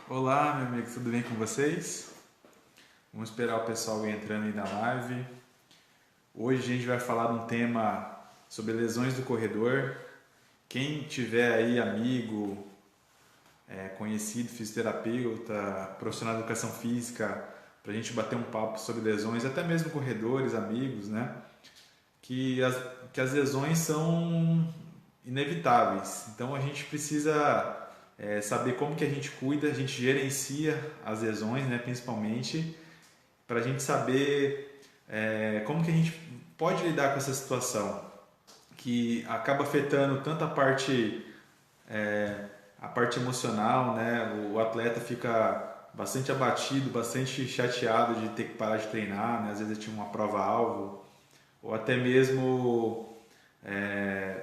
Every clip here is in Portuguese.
Olá, meu amigo, tudo bem com vocês? Vamos esperar o pessoal ir entrando aí na live. Hoje a gente vai falar de um tema sobre lesões do corredor. Quem tiver aí amigo, conhecido, fisioterapeuta, profissional de educação física, para a gente bater um papo sobre lesões, até mesmo corredores, amigos, né? Que as, que as lesões são inevitáveis. Então a gente precisa saber como que a gente cuida, a gente gerencia as lesões, né, principalmente, para a gente saber como que a gente pode lidar com essa situação que acaba afetando tanto a parte emocional, né? O atleta fica bastante abatido, bastante chateado de ter que parar de treinar, né? Às vezes tinha uma prova-alvo, ou até mesmo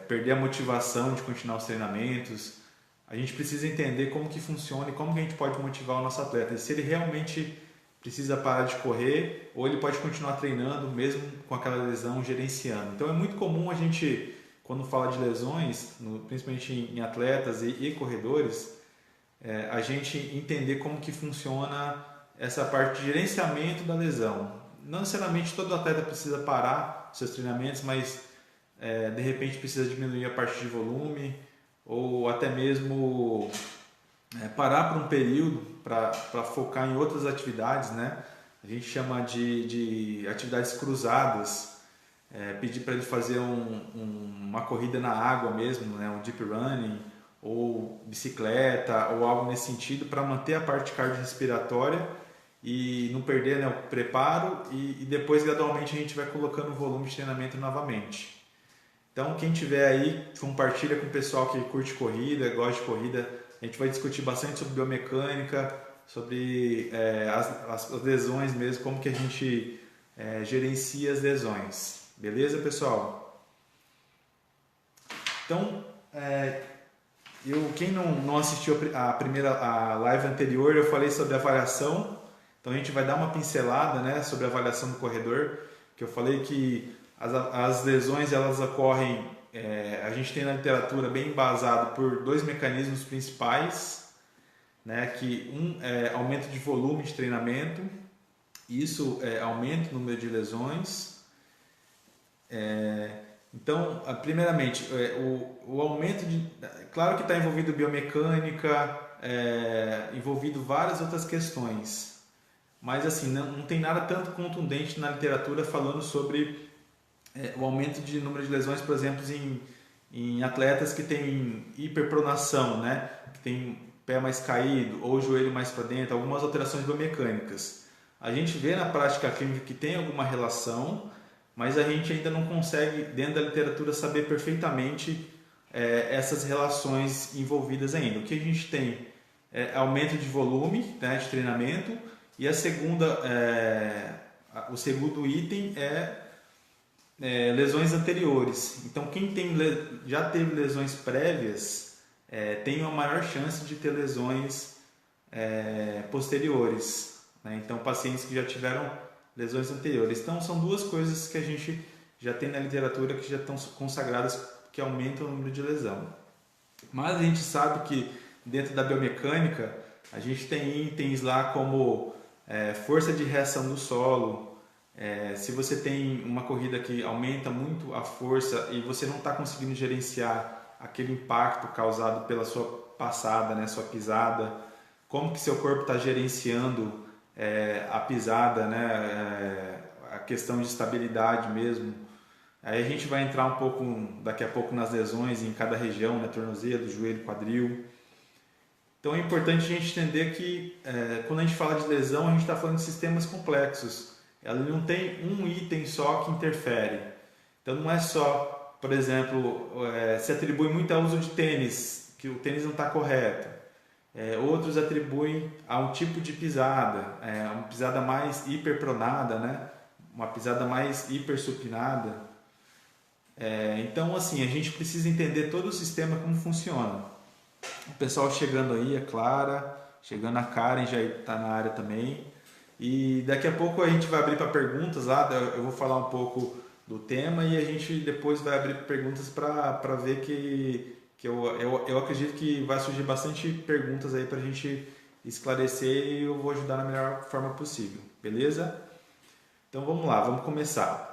perder a motivação de continuar os treinamentos. A gente precisa entender como que funciona e como que a gente pode motivar o nosso atleta. E se ele realmente precisa parar de correr ou ele pode continuar treinando mesmo com aquela lesão, gerenciando. Então é muito comum a gente, quando fala de lesões, principalmente em atletas e corredores, a gente entender como que funciona essa parte de gerenciamento da lesão. Não necessariamente todo atleta precisa parar seus treinamentos, mas de repente precisa diminuir a parte de volume ou até mesmo parar por um período para focar em outras atividades, né? A gente chama de atividades cruzadas, pedir para ele fazer uma corrida na água mesmo, né? Um deep running ou bicicleta ou algo nesse sentido para manter a parte cardiorrespiratória e não perder, né, o preparo e depois gradualmente a gente vai colocando o volume de treinamento novamente. Então, quem tiver aí, compartilha com o pessoal que curte corrida, gosta de corrida. A gente vai discutir bastante sobre biomecânica, sobre as lesões mesmo, como que a gente gerencia as lesões. Beleza, pessoal? Então, quem não assistiu a live anterior, eu falei sobre avaliação. Então, a gente vai dar uma pincelada, né, sobre a avaliação do corredor, que eu falei que as lesões elas ocorrem, a gente tem na literatura bem embasado por dois mecanismos principais, né, que um é aumento de volume de treinamento, isso aumenta o número de lesões. Então, primeiramente, o aumento de... Claro que está envolvido biomecânica, envolvido várias outras questões, mas assim, não tem nada tanto contundente na literatura falando sobre o aumento de número de lesões, por exemplo, em atletas que têm hiperpronação, né? Que tem pé mais caído ou joelho mais para dentro, algumas alterações biomecânicas. A gente vê na prática clínica que tem alguma relação, mas a gente ainda não consegue, dentro da literatura, saber perfeitamente essas relações envolvidas ainda. O que a gente tem é aumento de volume, né, de treinamento, e o segundo item lesões anteriores. Então, quem já teve lesões prévias tem uma maior chance de ter lesões posteriores, né? Então, pacientes que já tiveram lesões anteriores. Então, são duas coisas que a gente já tem na literatura que já estão consagradas que aumentam o número de lesão. Mas a gente sabe que dentro da biomecânica a gente tem itens lá como força de reação do solo. Se você tem uma corrida que aumenta muito a força e você não está conseguindo gerenciar aquele impacto causado pela sua passada, né, sua pisada, como que seu corpo está gerenciando a pisada, né, a questão de estabilidade mesmo. Aí a gente vai entrar um pouco daqui a pouco nas lesões em cada região, né, tornozelo, joelho, quadril. Então é importante a gente entender que quando a gente fala de lesão, a gente está falando de sistemas complexos. Ela não tem um item só que interfere. Então não é só, por exemplo, se atribui muito ao uso de tênis, que o tênis não está correto. Outros atribuem a um tipo de pisada, uma pisada mais hiperpronada, né? Uma pisada mais hipersupinada. Então assim, a gente precisa entender todo o sistema como funciona. O pessoal chegando aí, a Clara, chegando a Karen, já está na área também. E daqui a pouco a gente vai abrir para perguntas lá, eu vou falar um pouco do tema e a gente depois vai abrir perguntas para ver que eu acredito que vai surgir bastante perguntas aí para a gente esclarecer e eu vou ajudar da melhor forma possível, beleza? Então vamos lá, vamos começar.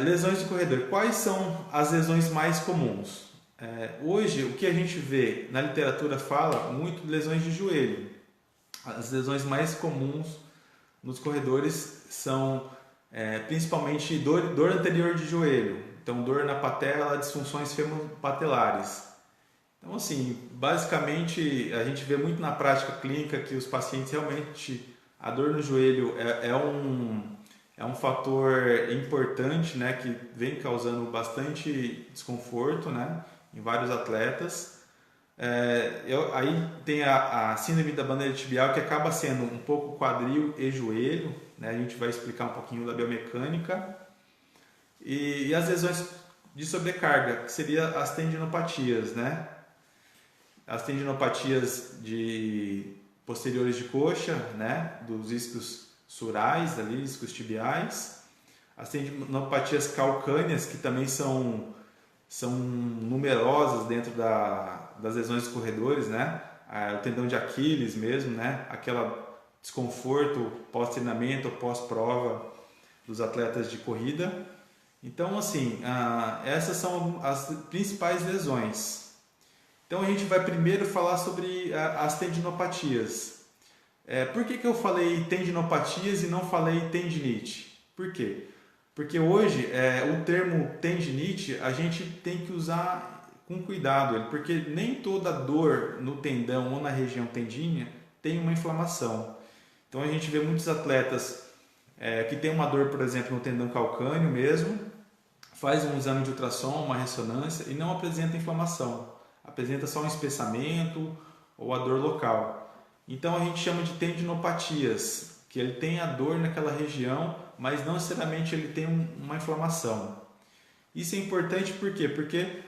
Lesões de corredor. Quais são as lesões mais comuns? Hoje, o que a gente vê na literatura fala muito de lesões de joelho. As lesões mais comuns nos corredores são principalmente dor anterior de joelho, então dor na patela, disfunções femopatelares. Então, assim, basicamente a gente vê muito na prática clínica que os pacientes realmente, a dor no joelho é um fator importante, né, que vem causando bastante desconforto, né, em vários atletas. Aí tem a síndrome da bandeira tibial, que acaba sendo um pouco quadril e joelho, né, a gente vai explicar um pouquinho da biomecânica. E as lesões de sobrecarga, que seriam as tendinopatias, né? As tendinopatias posteriores de coxa, né, dos isquios surais, ali, isquios tibiais, as tendinopatias calcâneas, que também são numerosas dentro das lesões dos corredores, né, o tendão de Aquiles mesmo, né, aquele desconforto pós-treinamento ou pós-prova dos atletas de corrida. Então, assim, essas são as principais lesões. Então a gente vai primeiro falar sobre as tendinopatias. Por que eu falei tendinopatias e não falei tendinite? Por quê? Porque hoje o termo tendinite a gente tem que usar com cuidado, porque nem toda dor no tendão ou na região tendínea tem uma inflamação. Então a gente vê muitos atletas que tem uma dor, por exemplo, no tendão calcâneo mesmo, faz um exame de ultrassom, uma ressonância e não apresenta inflamação. Apresenta só um espessamento ou a dor local. Então a gente chama de tendinopatias, que ele tem a dor naquela região, mas não necessariamente ele tem uma inflamação. Isso é importante por quê? Porque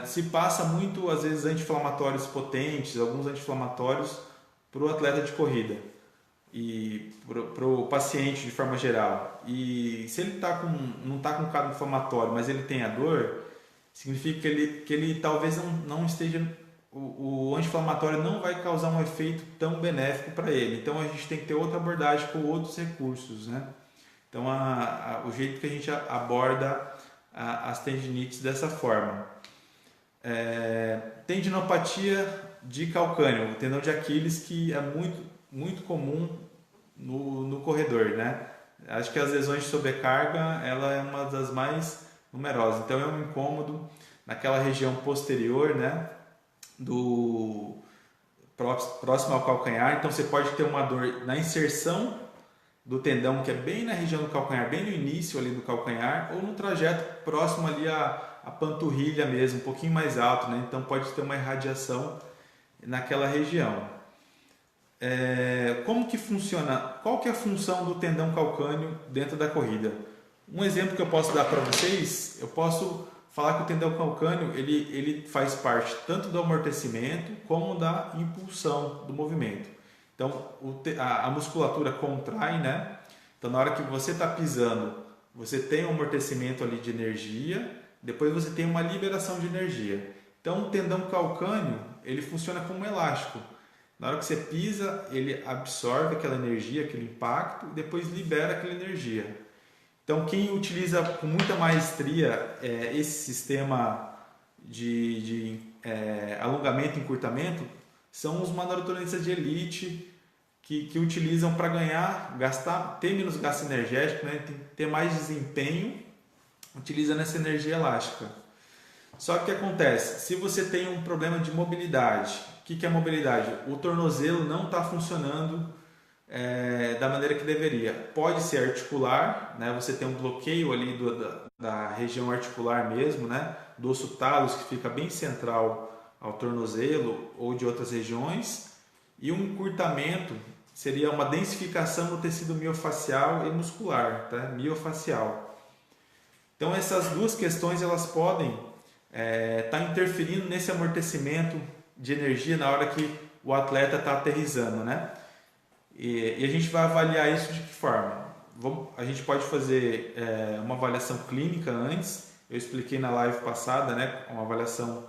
se passa muito, às vezes, anti-inflamatórios potentes, alguns anti-inflamatórios para o atleta de corrida e para o paciente de forma geral. E se ele não está com quadro inflamatório, mas ele tem a dor, significa que ele talvez não esteja, o anti-inflamatório não vai causar um efeito tão benéfico para ele. Então a gente tem que ter outra abordagem com outros recursos, né? Então o jeito que a gente aborda as tendinites dessa forma. Tendinopatia de calcâneo, o tendão de Aquiles, que é muito, muito comum no corredor, né? Acho que as lesões de sobrecarga, ela é uma das mais numerosas. Então é um incômodo naquela região posterior, né, próximo ao calcanhar. Então você pode ter uma dor na inserção do tendão, que é bem na região do calcanhar, bem no início ali do calcanhar, ou no trajeto próximo ali à panturrilha mesmo, um pouquinho mais alto, né? Então pode ter uma irradiação naquela região. Como que funciona? Qual que é a função do tendão calcâneo dentro da corrida? Um exemplo que eu posso dar para vocês, eu posso falar que o tendão calcâneo ele faz parte tanto do amortecimento como da impulsão do movimento. Então a musculatura contrai, né? Então na hora que você está pisando, você tem um amortecimento ali de energia, depois você tem uma liberação de energia. Então o tendão calcâneo ele funciona como um elástico. Na hora que você pisa, ele absorve aquela energia, aquele impacto e depois libera aquela energia. Então, quem utiliza com muita maestria esse sistema de alongamento e encurtamento são os maratonistas de elite que utilizam para ter menos gasto energético, né? Ter mais desempenho, utilizando essa energia elástica. Só que o que acontece? Se você tem um problema de mobilidade, o que é mobilidade? O tornozelo não está funcionando da maneira que deveria. Pode ser articular, né? Você tem um bloqueio ali da região articular mesmo, né? Do osso talos, que fica bem central ao tornozelo, ou de outras regiões, e um encurtamento seria uma densificação no tecido miofacial e muscular, tá? Miofacial. Então essas duas questões elas podem estar interferindo nesse amortecimento de energia na hora que o atleta está aterrissando, né? E a gente vai avaliar isso de que forma? A gente pode fazer uma avaliação clínica antes. Eu expliquei na live passada, né? Uma avaliação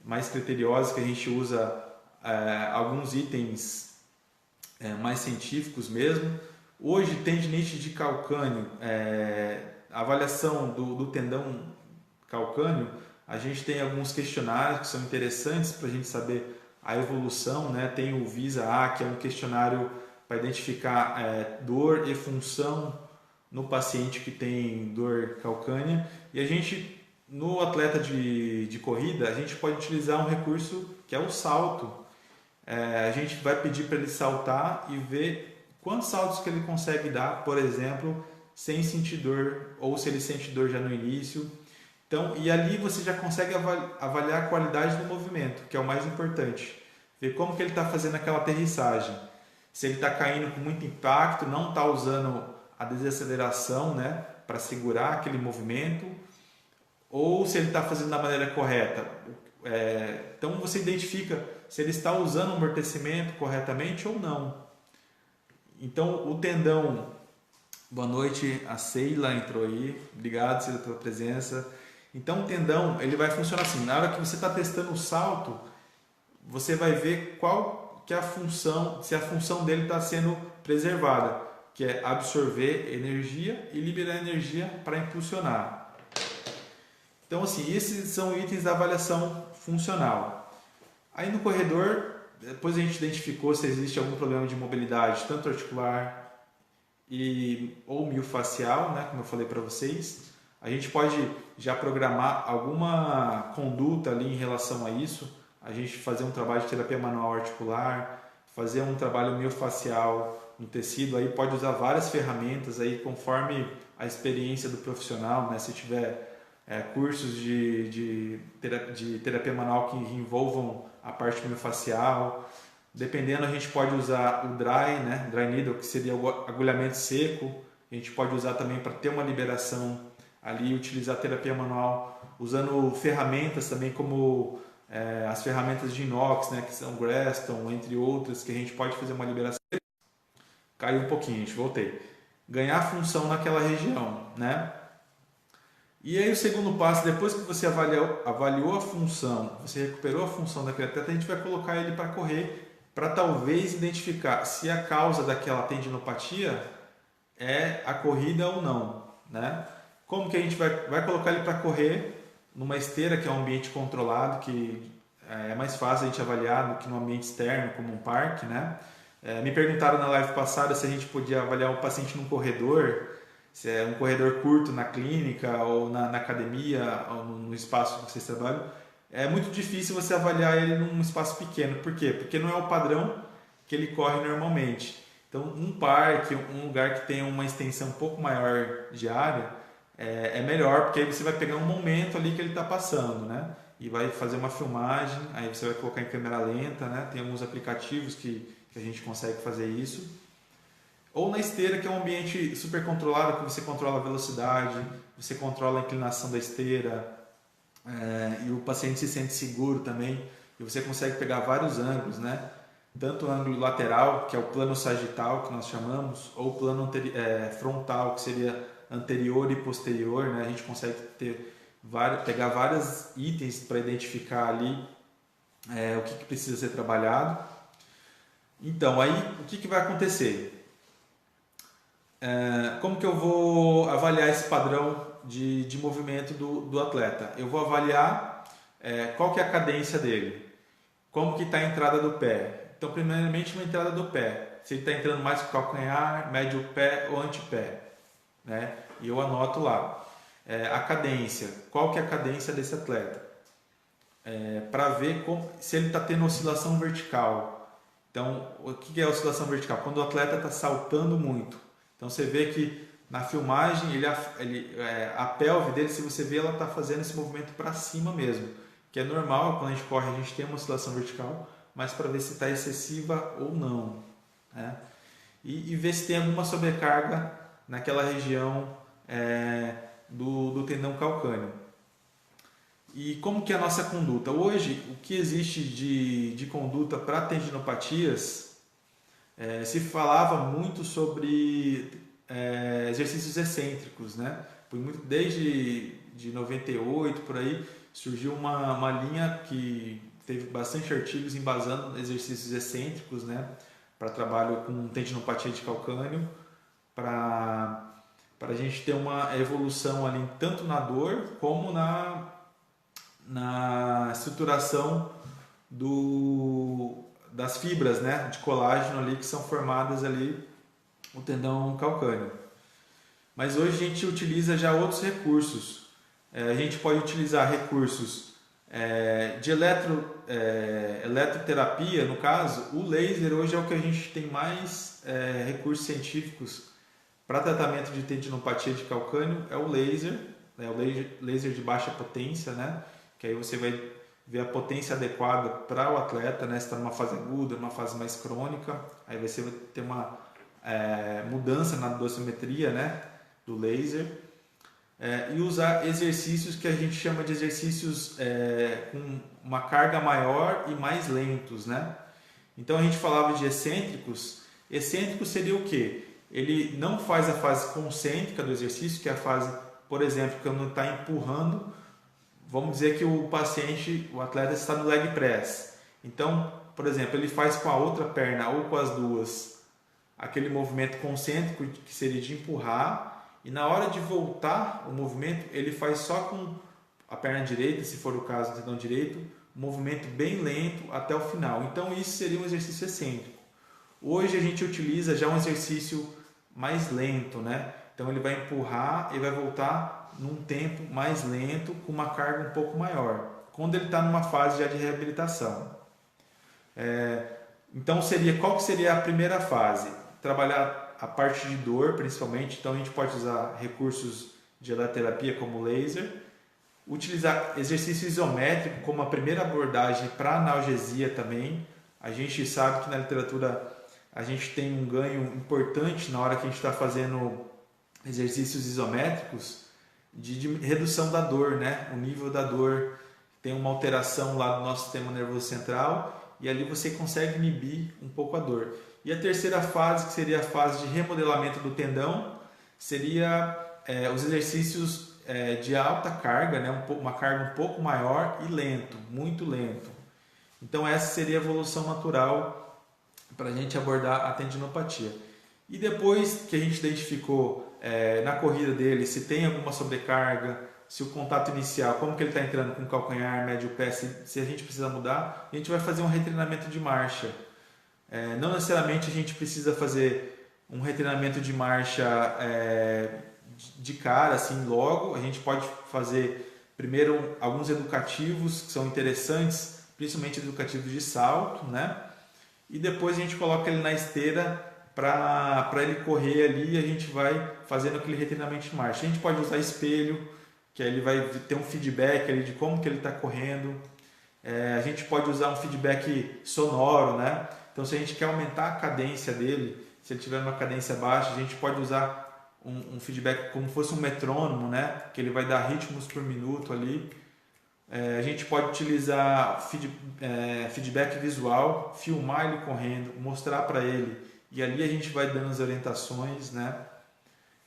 mais criteriosa, que a gente usa alguns itens mais científicos mesmo. Hoje, tendinite de calcânio, a avaliação do tendão calcâneo, a gente tem alguns questionários que são interessantes para a gente saber a evolução, né? Tem o VISA-A, que é um questionário para identificar dor e função no paciente que tem dor calcânea. E a gente, no atleta de corrida, a gente pode utilizar um recurso que é o salto. A gente vai pedir para ele saltar e ver quantos saltos que ele consegue dar, por exemplo, sem sentir dor, ou se ele sente dor já no início. Então, e ali você já consegue avaliar a qualidade do movimento, que é o mais importante. Ver como que ele está fazendo aquela aterrissagem. Se ele está caindo com muito impacto, não está usando a desaceleração, né, para segurar aquele movimento, ou se ele está fazendo da maneira correta. Então você identifica se ele está usando o amortecimento corretamente ou não. Então o tendão, boa noite, a Sheila entrou aí, obrigado Sheila pela presença. Então o tendão ele vai funcionar assim, na hora que você está testando o salto, você vai ver qual que é a função, se a função dele está sendo preservada, que é absorver energia e liberar energia para impulsionar. Então assim, esses são itens da avaliação funcional. Aí no corredor, depois a gente identificou se existe algum problema de mobilidade, tanto articular ou miofascial, né, como eu falei para vocês. A gente pode já programar alguma conduta ali em relação a isso, a gente fazer um trabalho de terapia manual articular, fazer um trabalho miofascial no tecido, aí pode usar várias ferramentas aí conforme a experiência do profissional, né? Se tiver cursos de terapia manual que envolvam a parte miofascial, dependendo a gente pode usar o dry, né? Dry needle, que seria o agulhamento seco, a gente pode usar também para ter uma liberação ali, utilizar a terapia manual usando ferramentas também como as ferramentas de inox, né, que são Graston, entre outras, que a gente pode fazer uma liberação. Caiu um pouquinho, gente, voltei. Ganhar função naquela região, né? E aí o segundo passo, depois que você avaliou a função, você recuperou a função daquele atleta, a gente vai colocar ele para correr, para talvez identificar se a causa daquela tendinopatia é a corrida ou não, né? Como que a gente vai colocar ele para correr numa esteira, que é um ambiente controlado, que é mais fácil a gente avaliar do que num ambiente externo, como um parque, né? Me perguntaram na live passada se a gente podia avaliar o paciente num corredor, se é um corredor curto na clínica ou na academia, ou no espaço que vocês trabalham. É muito difícil você avaliar ele num espaço pequeno. Por quê? Porque não é o padrão que ele corre normalmente. Então, um parque, um lugar que tenha uma extensão um pouco maior de área, é melhor, porque aí você vai pegar um momento ali que ele está passando, né? E vai fazer uma filmagem, aí você vai colocar em câmera lenta, né? Tem alguns aplicativos que a gente consegue fazer isso. Ou na esteira, que é um ambiente super controlado, que você controla a velocidade, você controla a inclinação da esteira, e o paciente se sente seguro também, e você consegue pegar vários ângulos, né? Tanto o ângulo lateral, que é o plano sagital, que nós chamamos, ou o plano frontal, que seria anterior e posterior, né? A gente consegue pegar vários itens para identificar ali o que precisa ser trabalhado. Então, aí o que vai acontecer? Como que eu vou avaliar esse padrão de movimento do atleta? Eu vou avaliar qual que é a cadência dele, como que está a entrada do pé. Então, primeiramente, uma entrada do pé. Se ele está entrando mais com o calcanhar, médio pé ou antepé, né? E eu anoto lá. A cadência. Qual que é a cadência desse atleta? Para ver se ele está tendo oscilação vertical. Então, o que é a oscilação vertical? Quando o atleta está saltando muito. Então, você vê que na filmagem, a pelve dele, se você vê, ela está fazendo esse movimento para cima mesmo. Que é normal, quando a gente corre, a gente tem uma oscilação vertical, mas para ver se está excessiva ou não, né? E ver se tem alguma sobrecarga naquela região do tendão calcâneo. E como que é a nossa conduta? Hoje, o que existe de conduta para tendinopatias, se falava muito sobre exercícios excêntricos, né? Desde 98, por aí, surgiu uma linha que teve bastante artigos embasando exercícios excêntricos, né, para trabalho com tendinopatia de calcânio, para a gente ter uma evolução ali tanto na dor como na estruturação das fibras, né, de colágeno ali que são formadas ali no tendão calcâneo. Mas hoje a gente utiliza já outros recursos. A gente pode utilizar recursos de eletroterapia, no caso. O laser hoje é o que a gente tem mais recursos científicos para tratamento de tendinopatia de calcânio, é o laser, né? O laser de baixa potência, né? Que aí você vai ver a potência adequada para o atleta, né? Se está numa fase aguda, numa fase mais crônica, aí você vai ter uma mudança na dosimetria, né? Do laser. E usar exercícios que a gente chama de exercícios com uma carga maior e mais lentos, né? Então a gente falava de excêntricos. Excêntrico seria o quê? Ele não faz a fase concêntrica do exercício, que é a fase, por exemplo, quando está empurrando. Vamos dizer que o atleta está no leg press. Então, por exemplo, ele faz com a outra perna ou com as duas aquele movimento concêntrico que seria de empurrar, e na hora de voltar o movimento, ele faz só com a perna direita, se for o caso do tendão direito, um movimento bem lento até o final. Então isso seria um exercício excêntrico. Hoje a gente utiliza já um exercício mais lento, né? Então ele vai empurrar e vai voltar num tempo mais lento, com uma carga um pouco maior, quando ele está numa fase já de reabilitação. Então qual que seria a primeira fase? Trabalhar a parte de dor, principalmente. Então a gente pode usar recursos de eletroterapia como laser, utilizar exercício isométrico como a primeira abordagem para analgesia também. A gente sabe que na literatura a gente tem um ganho importante na hora que a gente está fazendo exercícios isométricos de redução da dor, né? O nível da dor tem uma alteração lá do nosso sistema nervoso central e ali você consegue inibir um pouco a dor. E a terceira fase, que seria a fase de remodelamento do tendão, seria os exercícios de alta carga, né? Uma carga um pouco maior e lento, muito lento. Então essa seria a evolução natural para a gente abordar a tendinopatia. E depois que a gente identificou na corrida dele se tem alguma sobrecarga, se o contato inicial, como que ele está entrando com o calcanhar, médio pé, se a gente precisa mudar, a gente vai fazer um retreinamento de marcha. Não necessariamente a gente precisa fazer um retreinamento de marcha de cara, assim, logo. A gente pode fazer primeiro alguns educativos que são interessantes, principalmente educativos de salto, né? E depois a gente coloca ele na esteira para ele correr ali e a gente vai fazendo aquele retreinamento de marcha. A gente pode usar espelho, que aí ele vai ter um feedback ali de como que ele está correndo. A gente pode usar um feedback sonoro, né? Então, se a gente quer aumentar a cadência dele, se ele tiver uma cadência baixa, a gente pode usar um feedback como se fosse um metrônomo, né? Que ele vai dar ritmos por minuto ali. A gente pode utilizar feedback visual, filmar ele correndo, mostrar para ele, e ali a gente vai dando as orientações, né?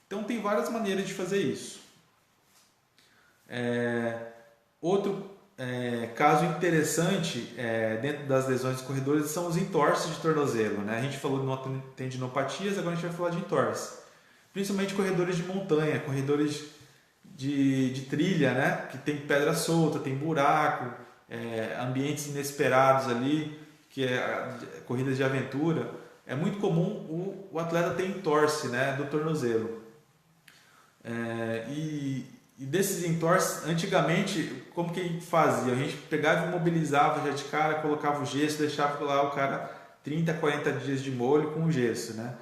Então, tem várias maneiras de fazer isso. Outro caso interessante dentro das lesões dos corredores são os entorses de tornozelo, né? A gente falou de tendinopatias, agora a gente vai falar de entorse. Principalmente corredores de montanha, corredores de trilha, né? Que tem pedra solta, tem buraco, ambientes inesperados ali, que corridas de aventura. É muito comum o atleta ter entorse, né? Do tornozelo. E desses entorses, antigamente, como que a gente fazia? A gente pegava e imobilizava já de cara, colocava o gesso, deixava lá o cara 30, 40 dias de molho com o gesso, né?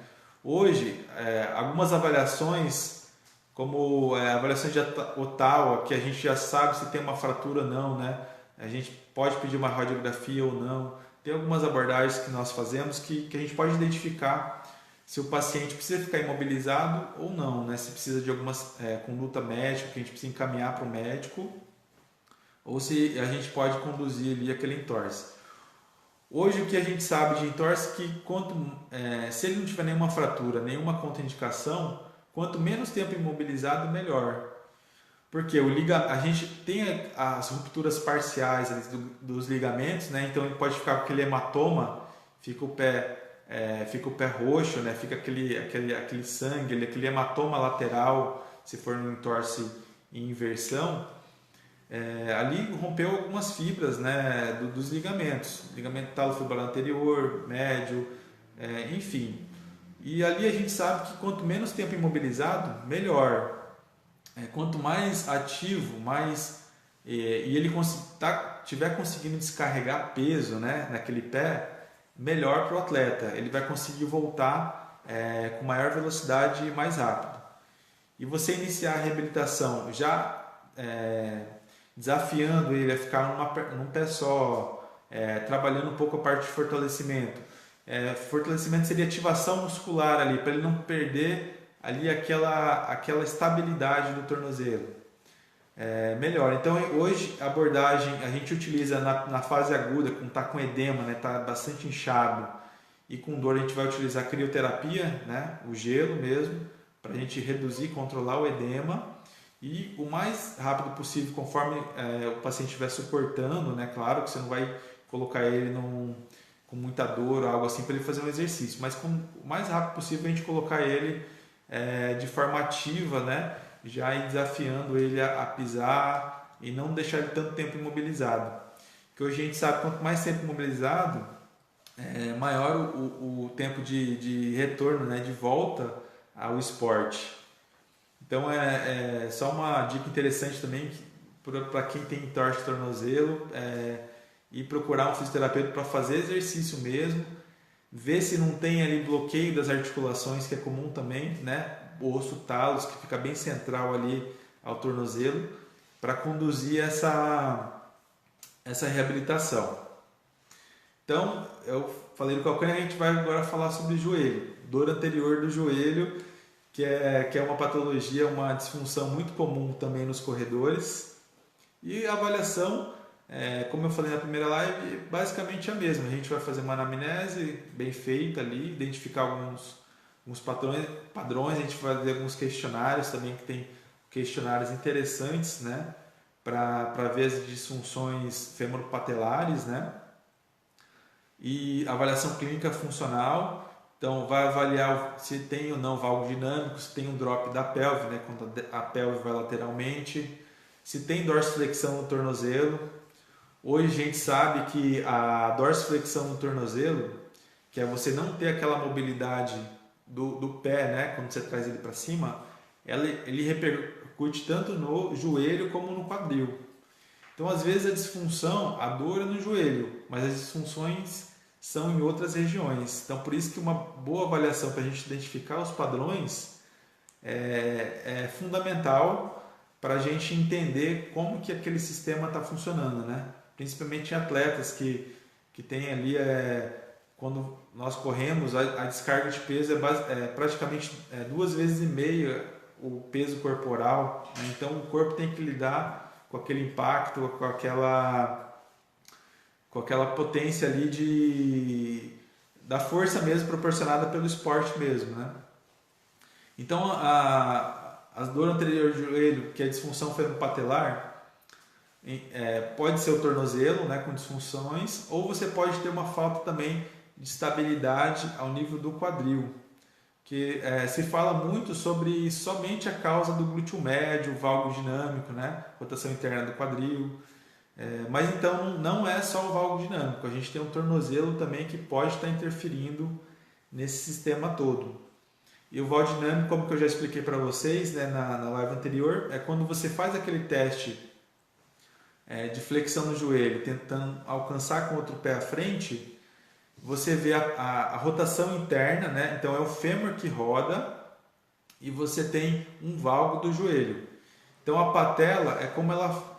Hoje, algumas avaliações, como a avaliação de Ottawa, que a gente já sabe se tem uma fratura ou não, né? A gente pode pedir uma radiografia ou não. Tem algumas abordagens que nós fazemos que a gente pode identificar se o paciente precisa ficar imobilizado ou não, né? Se precisa de alguma conduta médica, que a gente precisa encaminhar para o médico, ou se a gente pode conduzir ali aquele entorse. Hoje o que a gente sabe de entorse é que se ele não tiver nenhuma fratura, nenhuma contraindicação, quanto menos tempo imobilizado, melhor. Porque a gente tem as rupturas parciais ali dos ligamentos, né? Então ele pode ficar com aquele hematoma, fica o pé roxo, né? Fica aquele sangue, aquele hematoma lateral, se for no entorse em inversão. Ali rompeu algumas fibras, né, dos ligamentos, ligamento talofibular anterior, médio, enfim. E ali a gente sabe que quanto menos tempo imobilizado, melhor. Quanto mais ativo, e ele tiver conseguindo descarregar peso, né, naquele pé, melhor para o atleta. Ele vai conseguir voltar com maior velocidade e mais rápido. E você iniciar a reabilitação já desafiando ele a ficar num pé só, trabalhando um pouco a parte de fortalecimento. Fortalecimento seria ativação muscular ali, para ele não perder ali aquela estabilidade do tornozelo. Melhor. Então hoje a abordagem a gente utiliza na fase aguda, quando está com edema, né, tá bastante inchado e com dor, a gente vai utilizar a crioterapia, né, o gelo mesmo, para a gente reduzir, controlar o edema, e o mais rápido possível, conforme o paciente estiver suportando, né, claro que você não vai colocar ele com muita dor ou algo assim para ele fazer um exercício, mas o mais rápido possível a gente colocar ele de forma ativa, né, já ir desafiando ele a pisar e não deixar ele tanto tempo imobilizado. Porque hoje a gente sabe que quanto mais tempo imobilizado, maior o tempo de retorno, né, de volta ao esporte. Então só uma dica interessante também para quem tem entorse de tornozelo, e procurar um fisioterapeuta para fazer exercício mesmo, ver se não tem ali bloqueio das articulações, que é comum também, né? O osso talos, que fica bem central ali ao tornozelo, para conduzir essa reabilitação. Então, eu falei do calcanhar, a gente vai agora falar sobre joelho, dor anterior do joelho, que é uma patologia, uma disfunção muito comum também nos corredores. E a avaliação, como eu falei na primeira live, basicamente a mesma. A gente vai fazer uma anamnese bem feita ali, identificar alguns padrões, a gente vai fazer alguns questionários também, que tem questionários interessantes, né, para ver as disfunções femoropatelares, né, e avaliação clínica funcional. Então vai avaliar se tem ou não valgo dinâmico, se tem um drop da pelve, né, quando a pelve vai lateralmente, se tem dorsiflexão no tornozelo. Hoje a gente sabe que a dorsiflexão no tornozelo, que é você não ter aquela mobilidade do pé, né, quando você traz ele para cima, ele repercute tanto no joelho como no quadril. Então, às vezes a disfunção, a dor é no joelho, mas as disfunções são em outras regiões. Então, por isso que uma boa avaliação para a gente identificar os padrões é fundamental para a gente entender como que aquele sistema está funcionando, né? Principalmente em atletas que tem ali, quando nós corremos, a descarga de peso é praticamente 2,5 vezes o peso corporal, né? Então o corpo tem que lidar com aquele impacto, com aquela potência ali da força mesmo proporcionada pelo esporte mesmo, né? Então as dores anterior do joelho, que é a disfunção femoropatelar, pode ser o tornozelo, né, com disfunções, ou você pode ter uma falta também de estabilidade ao nível do quadril, que se fala muito sobre somente a causa do glúteo médio, o valgo dinâmico, né, rotação interna do quadril, mas então não é só o valgo dinâmico, a gente tem um tornozelo também que pode estar interferindo nesse sistema todo. E o valgo dinâmico, como que eu já expliquei para vocês, né, na live anterior, é quando você faz aquele teste de flexão no joelho, tentando alcançar com o outro pé à frente, você vê a rotação interna, né? Então é o fêmur que roda e você tem um valgo do joelho. Então a patela é como ela,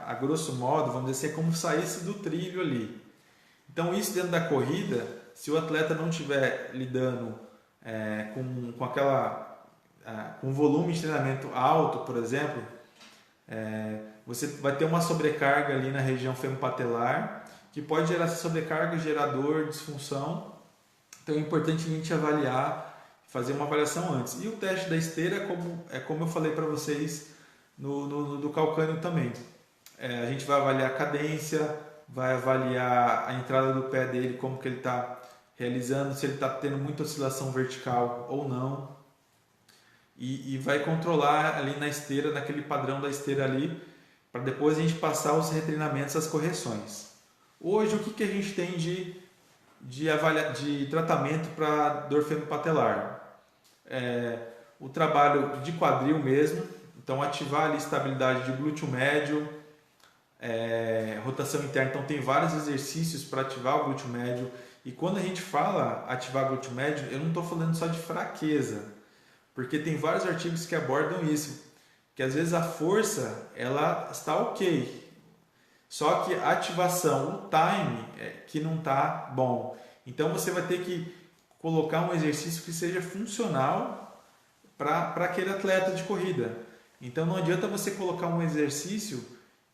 a grosso modo, vamos dizer assim, é como saísse do trilho ali. Então isso dentro da corrida, se o atleta não estiver lidando com volume de treinamento alto, por exemplo, você vai ter uma sobrecarga ali na região femopatelar, que pode gerar essa sobrecarga, gerar dor, disfunção. Então é importante a gente avaliar, fazer uma avaliação antes. E o teste da esteira, como eu falei para vocês do calcânio também. A gente vai avaliar a cadência, vai avaliar a entrada do pé dele, como que ele está realizando, se ele está tendo muita oscilação vertical ou não. E vai controlar ali na esteira, naquele padrão da esteira ali, para depois a gente passar os retreinamentos, as correções. Hoje, o que a gente tem de tratamento para dor femopatelar? O trabalho de quadril mesmo, então ativar ali a estabilidade de glúteo médio, rotação interna, então tem vários exercícios para ativar o glúteo médio. E quando a gente fala ativar glúteo médio, eu não estou falando só de fraqueza, porque tem vários artigos que abordam isso, que às vezes a força ela está ok, só que a ativação, o time que não está bom. Então você vai ter que colocar um exercício que seja funcional para aquele atleta de corrida. Então não adianta você colocar um exercício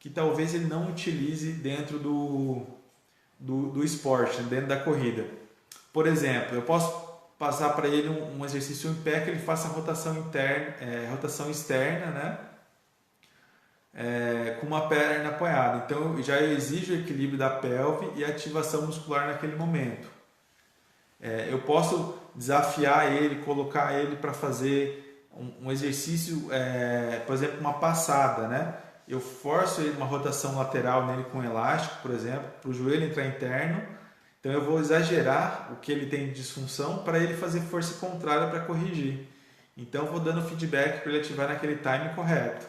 que talvez ele não utilize dentro do esporte, dentro da corrida. Por exemplo, eu posso passar para ele um exercício em pé que ele faça rotação interna, rotação externa, né? Com uma perna apoiada. Então já exijo o equilíbrio da pelve e ativação muscular naquele momento. Eu posso desafiar ele, colocar ele para fazer um exercício, por exemplo, uma passada, né? Eu forço ele uma rotação lateral nele com elástico, por exemplo, para o joelho entrar interno. Então eu vou exagerar o que ele tem de disfunção para ele fazer força contrária para corrigir. Então eu vou dando feedback para ele ativar naquele time correto.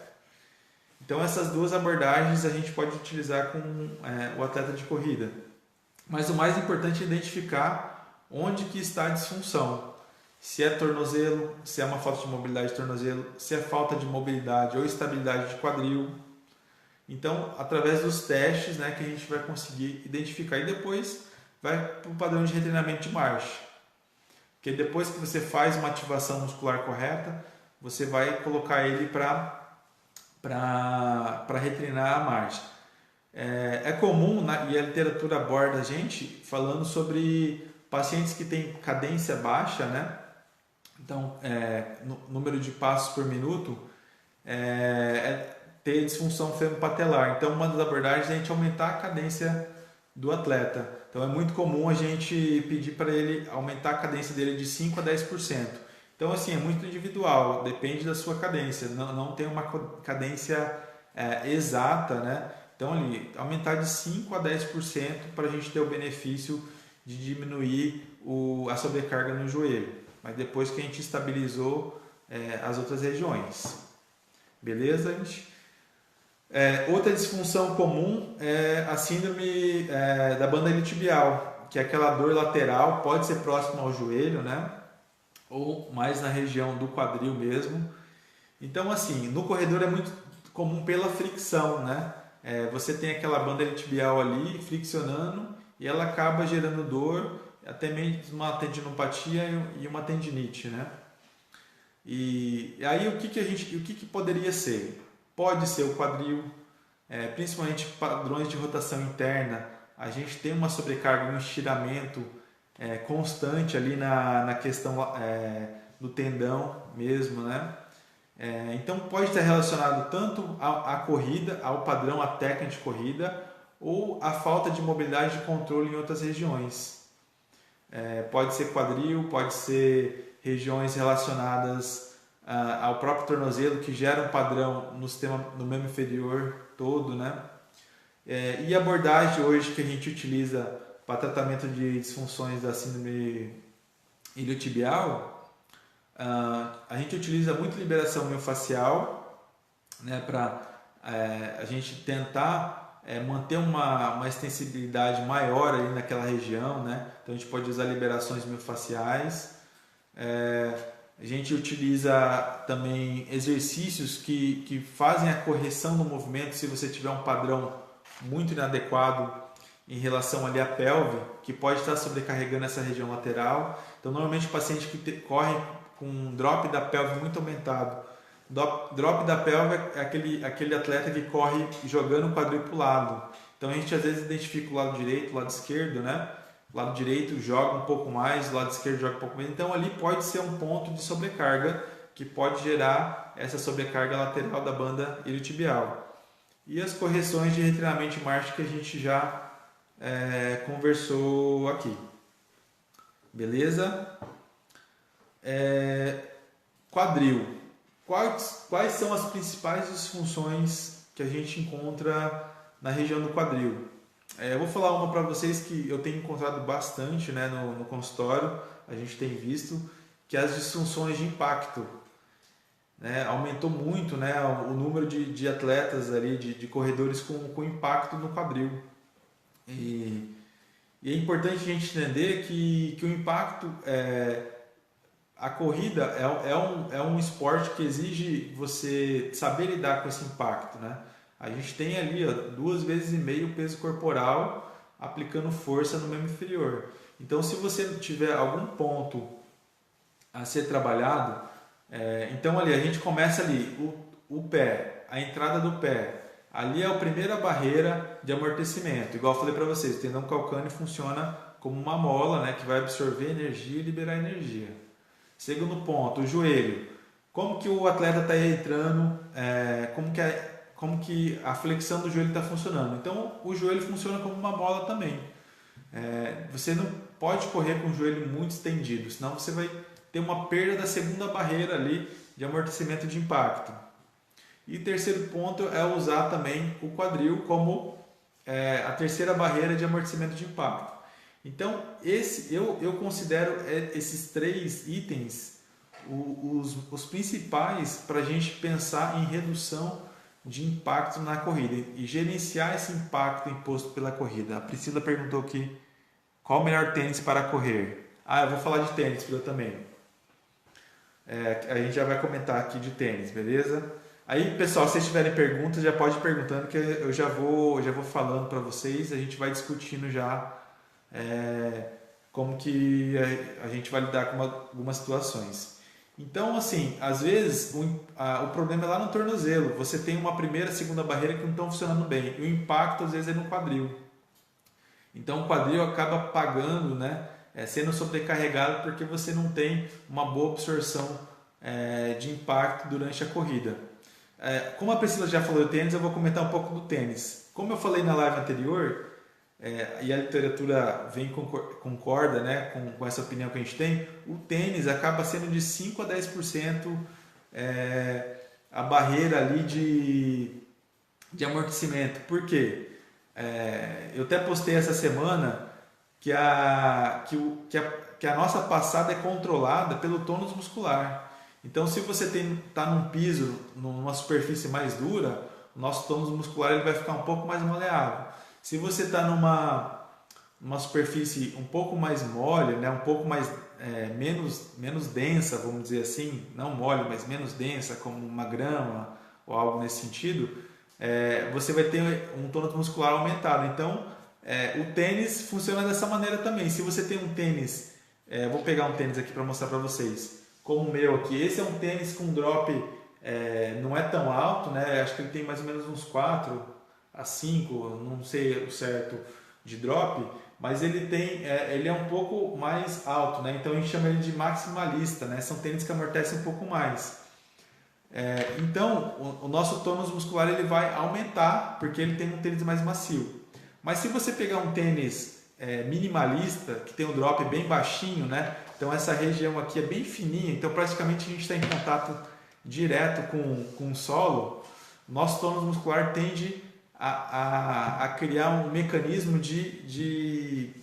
Então essas duas abordagens a gente pode utilizar com o atleta de corrida. Mas o mais importante é identificar onde que está a disfunção. Se é tornozelo, se é uma falta de mobilidade de tornozelo, se é falta de mobilidade ou estabilidade de quadril. Então, através dos testes, né, que a gente vai conseguir identificar e depois vai para o padrão de retreinamento de marcha. Porque depois que você faz uma ativação muscular correta, você vai colocar ele para retreinar a marcha. É comum, e a literatura aborda a gente falando sobre pacientes que têm cadência baixa, né? Então, número de passos por minuto, ter disfunção femopatelar. Então, uma das abordagens é a gente aumentar a cadência do atleta. Então, é muito comum a gente pedir para ele aumentar a cadência dele de 5% a 10%. Então, assim, é muito individual, depende da sua cadência. Não tem uma cadência exata, né? Então, ali, aumentar de 5% a 10% para a gente ter o benefício de diminuir a sobrecarga no joelho. Mas depois que a gente estabilizou as outras regiões. Beleza, gente? Outra disfunção comum é a síndrome da banda iliotibial, que é aquela dor lateral, pode ser próxima ao joelho, né? Ou mais na região do quadril mesmo. Então, assim, no corredor é muito comum pela fricção, né? Você tem aquela banda iliotibial ali friccionando e ela acaba gerando dor, até mesmo uma tendinopatia e uma tendinite, né? E aí o que poderia ser? Pode ser o quadril, principalmente padrões de rotação interna. A gente tem uma sobrecarga, um estiramento constante ali na questão do tendão mesmo, né? Então pode estar relacionado tanto à corrida, ao padrão, à técnica de corrida, ou à falta de mobilidade e controle em outras regiões. Pode ser quadril, pode ser regiões relacionadas ao próprio tornozelo, que gera um padrão no membro inferior todo, né? E a abordagem hoje que a gente utiliza para tratamento de disfunções da síndrome iliotibial, a gente utiliza muito liberação miofascial, né, para a gente tentar manter uma extensibilidade maior ali naquela região, né? Então a gente pode usar liberações miofasciais. A gente utiliza também exercícios que fazem a correção do movimento se você tiver um padrão muito inadequado em relação ali à pelve, que pode estar sobrecarregando essa região lateral. Então, normalmente o paciente que corre com um drop da pelve muito aumentado. Drop da pelve é aquele atleta que corre jogando o quadril para o lado. Então, a gente às vezes identifica o lado direito, o lado esquerdo, né? O lado direito joga um pouco mais, o lado esquerdo joga um pouco menos. Então ali pode ser um ponto de sobrecarga que pode gerar essa sobrecarga lateral da banda iliotibial. E as correções de retreinamento de marcha que a gente já conversou aqui. Beleza? Quadril. Quais são as principais disfunções que a gente encontra na região do quadril? Eu vou falar uma para vocês que eu tenho encontrado bastante, né, no consultório, a gente tem visto, que é as disfunções de impacto. Né, aumentou muito, né, o número de atletas ali, de corredores com impacto no quadril. E é importante a gente entender que o impacto, a corrida é um esporte que exige você saber lidar com esse impacto. Né? A gente tem ali 2,5 vezes o peso corporal aplicando força no membro inferior. Então, se você tiver algum ponto a ser trabalhado, então ali a gente começa ali, o pé, a entrada do pé, ali é a primeira barreira de amortecimento. Igual eu falei para vocês, o tendão calcâneo funciona como uma mola, né, que vai absorver energia e liberar energia. Segundo ponto, o joelho. Como que o atleta está entrando, como que a flexão do joelho está funcionando. Então, o joelho funciona como uma mola também. Você não pode correr com o joelho muito estendido, senão você vai ter uma perda da segunda barreira ali de amortecimento de impacto. E terceiro ponto é usar também o quadril como a terceira barreira de amortecimento de impacto. Então, eu considero esses 3 itens os principais para a gente pensar em redução de impacto na corrida e gerenciar esse impacto imposto pela corrida. A Priscila perguntou aqui qual o melhor tênis para correr. Eu vou falar de tênis, Priscila, também. A gente já vai comentar aqui de tênis, beleza? Aí, pessoal, se vocês tiverem perguntas, já pode ir perguntando que eu já vou falando para vocês. A gente vai discutindo já como que a gente vai lidar com algumas situações. Então, assim, às vezes o problema é lá no tornozelo. Você tem uma primeira, segunda barreira que não estão funcionando bem. E o impacto, às vezes, é no quadril. Então, o quadril acaba pagando, né? Sendo sobrecarregado porque você não tem uma boa absorção de impacto durante a corrida. Como a Priscila já falou do tênis, eu vou comentar um pouco do tênis. Como eu falei na live anterior, e a literatura concorda, né, com essa opinião que a gente tem, o tênis acaba sendo de 5 a 10% a barreira ali de amortecimento. Por quê? Eu até postei essa semana que a nossa passada é controlada pelo tônus muscular. Então, se você está num piso, numa superfície mais dura, o nosso tônus muscular ele vai ficar um pouco mais maleável. Se você está numa superfície um pouco mais mole, né, um pouco mais menos densa, vamos dizer assim, não mole, mas menos densa, como uma grama ou algo nesse sentido, você vai ter um tônus muscular aumentado. Então, o tênis funciona dessa maneira também. Se você tem um tênis, vou pegar um tênis aqui para mostrar para vocês, como o meu aqui. Esse é um tênis com drop, não é tão alto, né? Acho que ele tem mais ou menos uns 4 a 5, não sei o certo de drop, mas ele é um pouco mais alto, né? Então a gente chama ele de maximalista, né? São tênis que amortecem um pouco mais. Então o nosso tônus muscular ele vai aumentar porque ele tem um tênis mais macio. Mas se você pegar um tênis minimalista, que tem um drop bem baixinho, né? Então essa região aqui é bem fininha, então praticamente a gente está em contato direto com o solo, nosso tônus muscular tende a criar um mecanismo de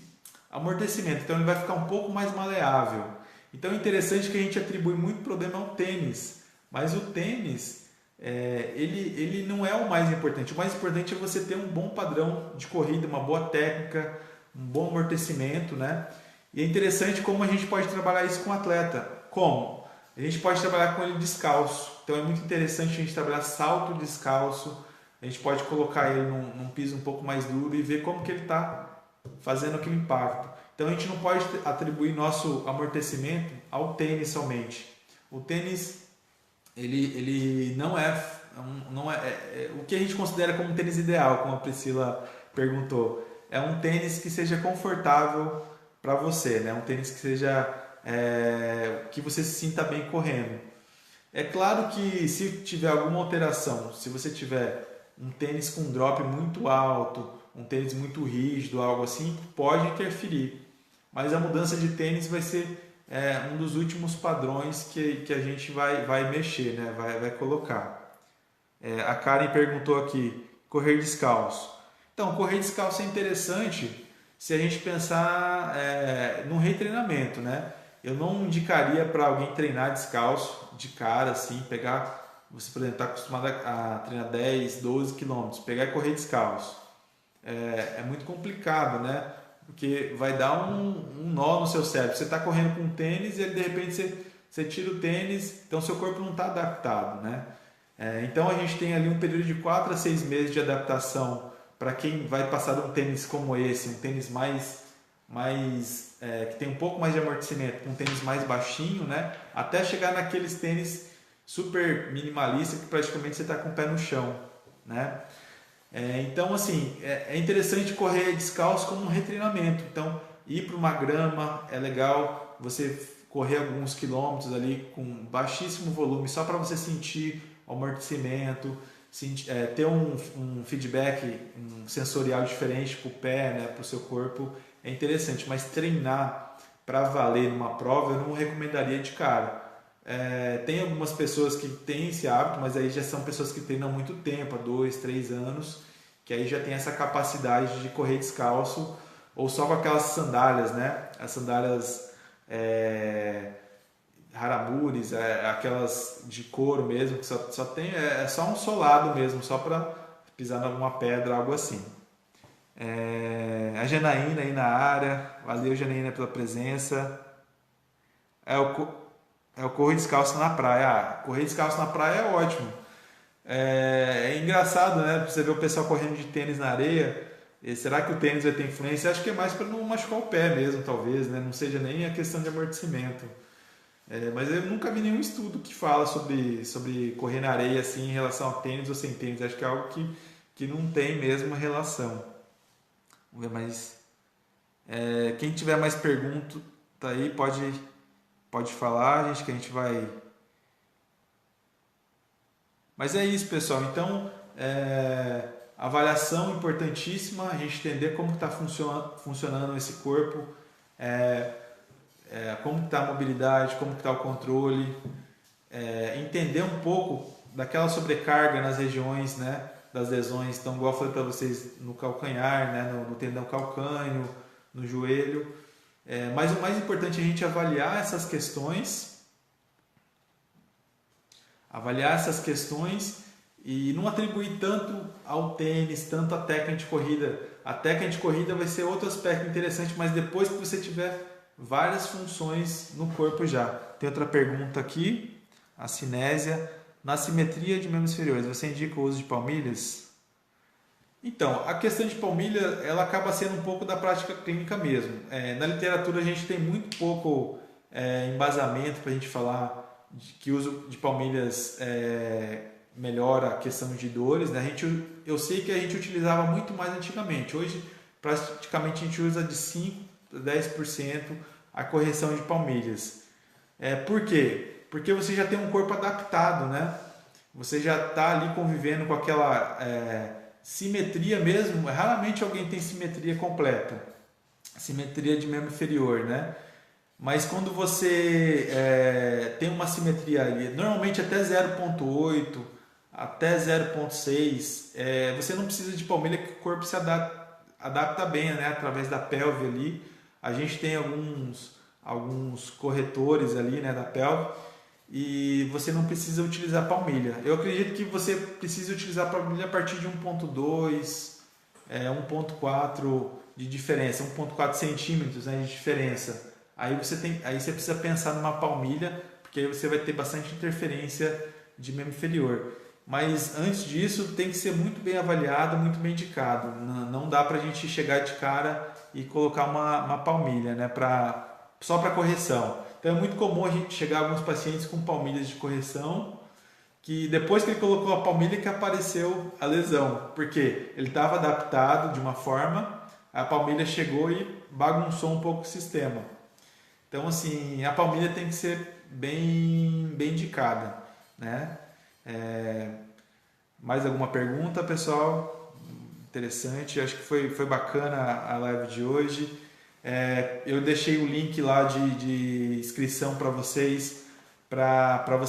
amortecimento, então ele vai ficar um pouco mais maleável. Então é interessante que a gente atribui muito problema ao tênis, mas o tênis ele não é o mais importante. O mais importante é você ter um bom padrão de corrida, uma boa técnica, um bom amortecimento, né? E é interessante como a gente pode trabalhar isso com o atleta. Como? A gente pode trabalhar com ele descalço. Então é muito interessante a gente trabalhar salto descalço. A gente pode colocar ele num piso um pouco mais duro e ver como que ele está fazendo aquele impacto. Então a gente não pode atribuir nosso amortecimento ao tênis somente. O tênis ele não é o que a gente considera como um tênis ideal, como a Priscila perguntou. É um tênis que seja confortável para você, né? Um tênis que seja que você se sinta bem correndo. É claro que se tiver alguma alteração, se você tiver um tênis com drop muito alto, um tênis muito rígido, algo assim, pode interferir. Mas a mudança de tênis vai ser um dos últimos padrões que a gente vai mexer, né? vai colocar. A Karen perguntou aqui, correr descalço. Então, correr descalço é interessante se a gente pensar num retreinamento, né? Eu não indicaria para alguém treinar descalço de cara, assim, pegar, você, por exemplo, está acostumado a treinar 10, 12 quilômetros, pegar e correr descalço. É muito complicado, né? Porque vai dar um nó no seu cérebro. Você está correndo com um tênis e de repente você tira o tênis, então seu corpo não está adaptado, né? Então a gente tem ali um período de 4 a 6 meses de adaptação para quem vai passar de um tênis como esse, um tênis que tem um pouco mais de amortecimento, um tênis mais baixinho, né? Até chegar naqueles tênis super minimalista que praticamente você está com o pé no chão, né? Então, assim, é interessante correr descalço como um retreinamento. Então, ir para uma grama é legal, você correr alguns quilômetros ali com baixíssimo volume, só para você sentir o amortecimento, ter um feedback sensorial diferente para o pé, né, para o seu corpo, é interessante. Mas treinar para valer numa prova eu não recomendaria de cara. Tem algumas pessoas que têm esse hábito, mas aí já são pessoas que treinam há muito tempo, há 2, 3 anos, que aí já tem essa capacidade de correr descalço ou só com aquelas sandálias, né? As sandálias Haramuris, aquelas de couro mesmo, que só tem, só um solado mesmo, só para pisar em alguma pedra, algo assim. A Janaína aí na área, valeu Janaína pela presença. O correr descalço na praia. Correr descalço na praia é ótimo. É engraçado, né? Você ver o pessoal correndo de tênis na areia. Será que o tênis vai ter influência? Acho que é mais para não machucar o pé mesmo, talvez, né? Não seja nem a questão de amortecimento. Mas eu nunca vi nenhum estudo que fala sobre correr na areia assim, em relação a tênis ou sem tênis. Acho que é algo que não tem mesmo relação. Vamos ver mais. Quem tiver mais perguntas tá aí, pode falar, gente, que a gente vai. Mas é isso, pessoal. Então, avaliação importantíssima, a gente entender como está funcionando esse corpo, como está a mobilidade, como está o controle, entender um pouco daquela sobrecarga nas regiões, né, das lesões. Então, igual eu falei para vocês, no calcanhar, né, no tendão calcâneo, no joelho. Mas o mais importante é a gente avaliar essas questões e não atribuir tanto ao tênis, tanto à técnica de corrida. A técnica de corrida vai ser outro aspecto interessante, mas depois que você tiver várias funções no corpo já. Tem outra pergunta aqui, a cinésia. Na simetria de membros inferiores, você indica o uso de palmilhas? Então, a questão de palmilha, ela acaba sendo um pouco da prática clínica mesmo. Na literatura a gente tem muito pouco embasamento para a gente falar que o uso de palmilhas melhora a questão de dores, né? Eu sei que a gente utilizava muito mais antigamente. Hoje, praticamente, a gente usa de 5% a 10% a correção de palmilhas. Por quê? Porque você já tem um corpo adaptado, né? Você já está ali convivendo com aquela simetria mesmo. Raramente alguém tem simetria completa. Simetria de membro inferior, né? Mas quando você tem uma simetria ali, normalmente até 0,8, até 0,6, você não precisa de palmilha, que o corpo se adapta bem, né? Através da pelve ali. A gente tem alguns corretores ali, né, da pelve, e você não precisa utilizar palmilha. Eu acredito que você precisa utilizar palmilha a partir de 1,2, 1,4 de diferença, 1,4 centímetros, né, de diferença. Aí você precisa pensar numa palmilha, porque aí você vai ter bastante interferência de membro inferior. Mas antes disso tem que ser muito bem avaliado, muito bem indicado. Não dá para a gente chegar de cara e colocar uma palmilha, né, só para correção. Então é muito comum a gente chegar a alguns pacientes com palmilhas de correção, que depois que ele colocou a palmilha que apareceu a lesão, porque ele estava adaptado de uma forma, a palmilha chegou e bagunçou um pouco o sistema. Então, assim, a palmilha tem que ser bem indicada. né? Mais alguma pergunta, pessoal? Interessante, acho que foi bacana a live de hoje. Eu deixei o link lá de inscrição para vocês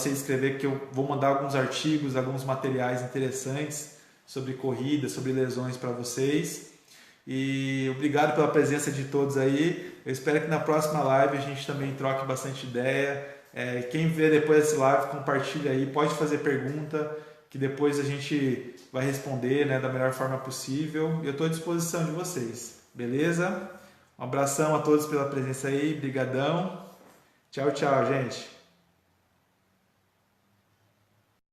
escrever, que eu vou mandar alguns artigos, alguns materiais interessantes sobre corrida, sobre lesões para vocês. E obrigado pela presença de todos aí. Eu espero que na próxima live a gente também troque bastante ideia. Quem vê depois dessa live, compartilha aí, pode fazer pergunta, que depois a gente vai responder, né, da melhor forma possível. E eu estou à disposição de vocês, beleza? Um abração a todos pela presença aí, brigadão. Tchau, tchau, gente.